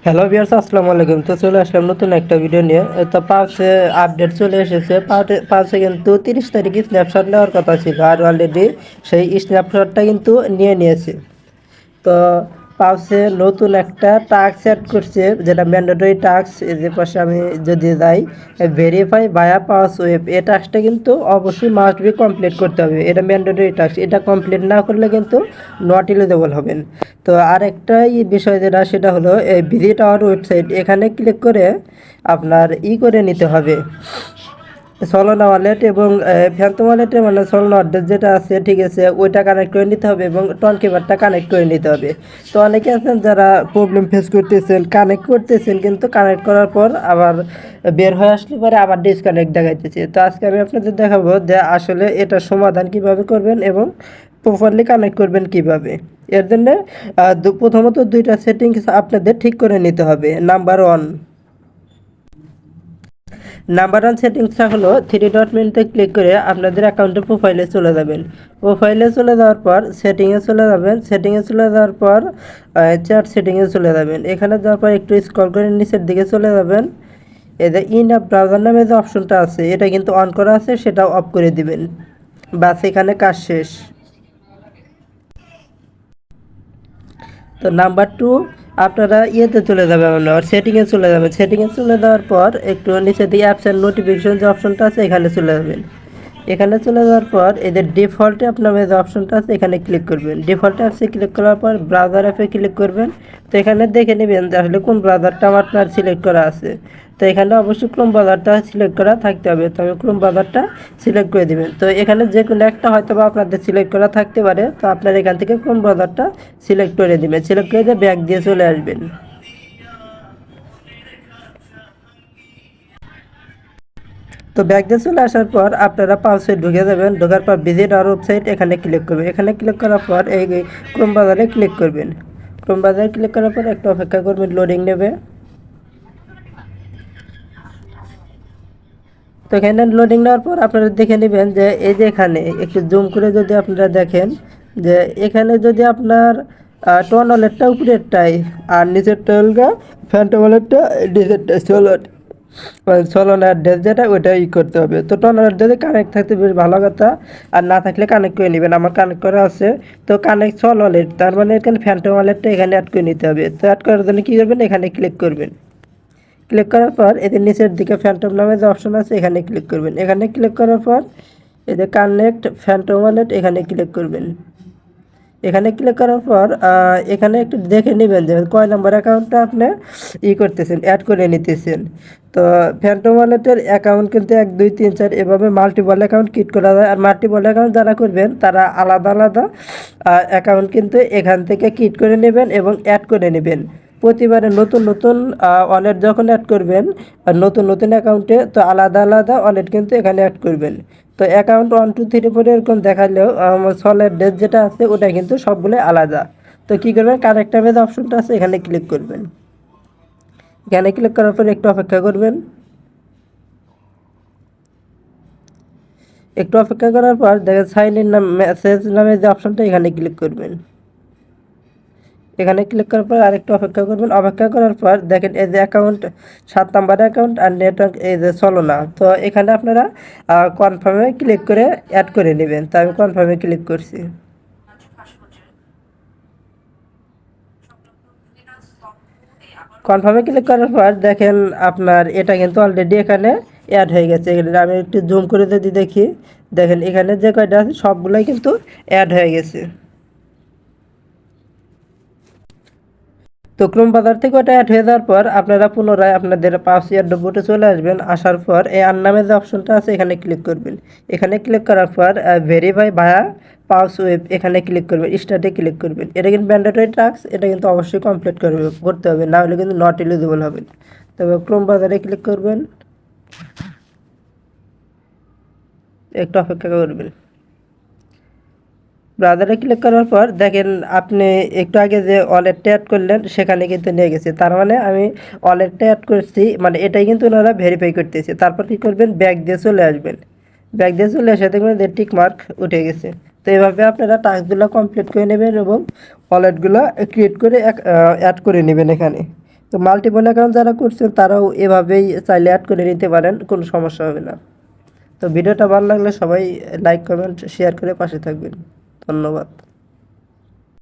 Hello viewers, আসসালামু আলাইকুম। তো চলে আসলাম নতুন একটা ভিডিও নিয়ে। তো পাউচে আপডেট চলে এসেছে। পাউচে কিন্তু 30 তারিখে স্ন্যাপশট নেওয়ার কথা ছিল, আর অলরেডি সেই স্ন্যাপশটটা কিন্তু নিয়েছে। তো পাউচে নতুন একটা টাস্ক অ্যাড করছে, যেটা ম্যান্ডেটরি টাস্ক। এই যে পাশে আমি যদি যাই, ভেরিফাই ভায়া পাউচ ওয়েব, এই টাস্কটা কিন্তু অবশ্যই মাস্ট বি কমপ্লিট করতে হবে। এটা ম্যান্ডেটরি টাস্ক, এটা কমপ্লিট না করলে কিন্তু নট এলিজেবল হবেন। তো আরেকটা বিষয় যেটা, সেটা হলো এই ভিজিট আওয়ার ওয়েবসাইট, এখানে ক্লিক করে আপনার করে নিতে হবে সলোনা ওয়ালেট এবং ফ্যান্টম ওয়ালেটে, মানে সলোনা অ্যাড্রেস যেটা আছে, ঠিক আছে, ওইটা কানেক্ট করে নিতে হবে এবং টন কিপারটা কানেক্ট করে নিতে হবে। তো অনেকে আছেন যারা প্রবলেম ফেস করতেছেন, কানেক্ট করতেছেন কিন্তু কানেক্ট করার পর আবার বের হয়ে আসলে পরে আবার ডিসকানেক্ট দেখাইতেছে। তো আজকে আমি আপনাদের দেখাবো যে আসলে এটা সমাধান কিভাবে করবেন এবং প্রপারলি কানেক্ট করবেন কিভাবে। এর জন্য প্রথমত দুইটা সেটিংস আপনাদের ঠিক করে নিতে হবে। নাম্বার ওয়ান সেটিংসটা হলো থ্রি ডট মেনুতে ক্লিক করে আপনাদের অ্যাকাউন্টের প্রোফাইলে চলে যাবেন। প্রোফাইলে চলে যাওয়ার পর সেটিংয়ে চলে যাবেন। সেটিংয়ে চলে যাওয়ার পর চ্যাট সেটিংয়ে চলে যাবেন। এখানে যাওয়ার পর একটু স্ক্রল করে নিচের দিকে চলে যাবেন। এই যে ইন অ্যাপ ব্রাউজার নামে যে অপশনটা আছে, এটা কিন্তু অন করা আছে, সেটাও অফ করে দিবেন। বাস, এখানে কাজ শেষ। তো নাম্বার টু, আপনারা ইয়েতে চলে যাবেন, আপনার সেটিংয়ে চলে যাবেন। সেটিংয়ে চলে যাওয়ার পর একটু নিচে দিয়ে অ্যাপস অ্যান্ড নোটিফিকেশন যে অপশনটা আছে, এখানে চলে যাবেন। এখানে চলে যাওয়ার পর এদের ডিফল্টে আপনার যে অপশনটা আছে, এখানে ক্লিক করবেন। ডিফল্ট অ্যাপসে ক্লিক করার পর ব্রাউজার অ্যাপে ক্লিক করবেন। তো এখানে দেখে নেবেন যে আসলে কোন ব্রাউজারটা আপনার সিলেক্ট করা আছে। তো এখানে অবশ্যই ক্রোম ব্রাউজারটা সিলেক্ট করা থাকতে হবে। তো আমি ক্রোম ব্রাউজারটা সিলেক্ট করে দিবেন। তো এখানে যে কোনো একটা হয়তো বা আপনাদের সিলেক্ট করা থাকতে পারে। তো আপনার এখান থেকে ক্রোম ব্রাউজারটা সিলেক্ট করে দিবেন। সিলেক্ট করে দিয়ে ব্যাক দিয়ে চলে আসবেন। তো ব্যাক দিয়ে চলে আসার পর আপনারা পাউচে ঢুকে যাবেন। ঢোকার পর ভিজিট আওয়ার ওয়েবসাইট, এখানে ক্লিক করবেন। এখানে ক্লিক করার পর এই ক্রোম ব্রাউজারে ক্লিক করবেন। ক্রোম ব্রাউজারে ক্লিক করার পর একটু অপেক্ষা করবেন, লোডিং নেবে। তো এখানে লোডিং নেওয়ার পর আপনারা দেখে নেবেন যে এই যে এখানে একটু জুম করে যদি আপনারা দেখেন যে এখানে যদি আপনার টোন ওয়ালেটটা উপরেরটাই আর নিচেরটা হলগা ফ্যান্টম ওয়ালেটটা নিচেরটা সলোনার অ্যাড্রেস যেটা ওইটা করতে হবে। তো টোনার অ্যাড্রেসে কানেক্ট থাকতে বেশ ভালো কথা, আর না থাকলে কানেক্ট করে নেবেন। আমার কানেক্ট করা আছে। তো কানেক্ট সল ওয়ালেট, তার মানে এখানে ফ্যান্টম ওয়ালেটটা এখানে অ্যাড করে নিতে হবে। তো অ্যাড করার জন্য কী করবেন, এখানে ক্লিক করবেন। ক্লিক করার পর এদের নিচের দিকে ফ্যান্টম নামে যে অপশন আছে, এখানে ক্লিক করবেন। এখানে ক্লিক করার পর এই যে কানেক্ট ফ্যান্টম ওয়ালেট, এখানে ক্লিক করবেন। এখানে ক্লিক করার পর এখানে একটু দেখে নেবেন যে কয় নম্বর অ্যাকাউন্টটা আপনি করতেছেন, অ্যাড করে নিতেছেন। তো ফ্যান্টম ওয়ালেটের অ্যাকাউন্ট কিন্তু 1 2 3 4 এভাবে মাল্টিপল অ্যাকাউন্ট ক্রিয়েট করা যায়। আর মাল্টিপল অ্যাকাউন্ট যারা করবেন তারা আলাদা আলাদা অ্যাকাউন্ট কিন্তু এখান থেকে ক্রিয়েট করে নেবেন এবং অ্যাড করে নেবেন। প্রতিবারে নতুন নতুন ওয়ালেট যখন অ্যাড করবেন, আর নতুন নতুন অ্যাকাউন্টে, তো আলাদা আলাদা ওয়ালেট কিন্তু এখানে অ্যাড করবেন। তো অ্যাকাউন্ট 1 2 3 4 এরকম দেখালেও সলের ডেট যেটা আছে ওটা কিন্তু সবগুলো আলাদা। তো কী করবেন, কানেক্ট যে অপশনটা আছে, এখানে ক্লিক করবেন। এখানে ক্লিক করার পর একটু অপেক্ষা করবেন। একটু অপেক্ষা করার পর দেখেন সাইন ইন মেসেজ নামে যে অপশনটা, এখানে ক্লিক করবেন। এখানে ক্লিক করার পর আরেকটু অপেক্ষা করবেন। অপেক্ষা করার পর দেখেন এই যে অ্যাকাউন্ট 7 নাম্বার অ্যাকাউন্ট আর নেটওয়ার্ক এই যে চলো না। তো এখানে আপনারা কনফার্মে ক্লিক করে অ্যাড করে নেবেন। তো আমি কনফার্মে ক্লিক করছি। কনফার্মে ক্লিক করার পর দেখেন আপনার এটা কিন্তু অলরেডি এখানে অ্যাড হয়ে গেছে। এখানে আমি একটু জুম করে যদি দেখি, দেখেন এখানে যে কয়টা আছে সবগুলোই কিন্তু অ্যাড হয়ে গেছে। তো ক্রোম বাজার থেকে ওটা অ্যাড হয়ে যাওয়ার পর আপনারা পুনরায় আপনাদের পাসওয়ার্ড ডবোটে চলে আসবেন। আসার পর এই আর নামে যে অপশনটা আছে, এখানে ক্লিক করবেন। এখানে ক্লিক করার পর ভেরিফাই ভায়া পাস ওয়েব, এখানে ক্লিক করবেন, স্টার্টে ক্লিক করবেন। এটা কিন্তু ম্যান্ডেটরি টাস্ক, এটা কিন্তু অবশ্যই কমপ্লিট করতে হবে, না হলে কিন্তু নট এলিজিবল হবে। তবে ক্রোম বাজারে ক্লিক করবেন, একটু অপেক্ষা করবেন। ব্রাউজারে ক্লিক করার পর দেখেন আপনি একটু আগে যে ওয়ালেটটা অ্যাড করলেন, সেখানে কিন্তু নিয়ে গেছে। তার মানে আমি ওয়ালেটটা অ্যাড করছি, মানে এটাই কিন্তু ওনারা ভেরিফাই করতেছে। তারপর কী করবেন, ব্যাক দিয়ে চলে আসবেন। ব্যাক দিয়ে চলে এসে দেখবেন যে টিক মার্ক উঠে গেছে। তো এইভাবে আপনারা টাস্কগুলো কমপ্লিট করে নেবেন এবং ওয়ালেটগুলো ক্রিয়েট করে অ্যাড করে নেবেন এখানে। তো মাল্টিপল অ্যাকাউন্ট যারা করছেন তারাও এভাবেই চাইলে অ্যাড করে নিতে পারেন, কোনো সমস্যা হবে না। তো ভিডিওটা ভালো লাগলে সবাই লাইক কমেন্ট শেয়ার করে পাশে থাকবেন। ধন্যবাদ।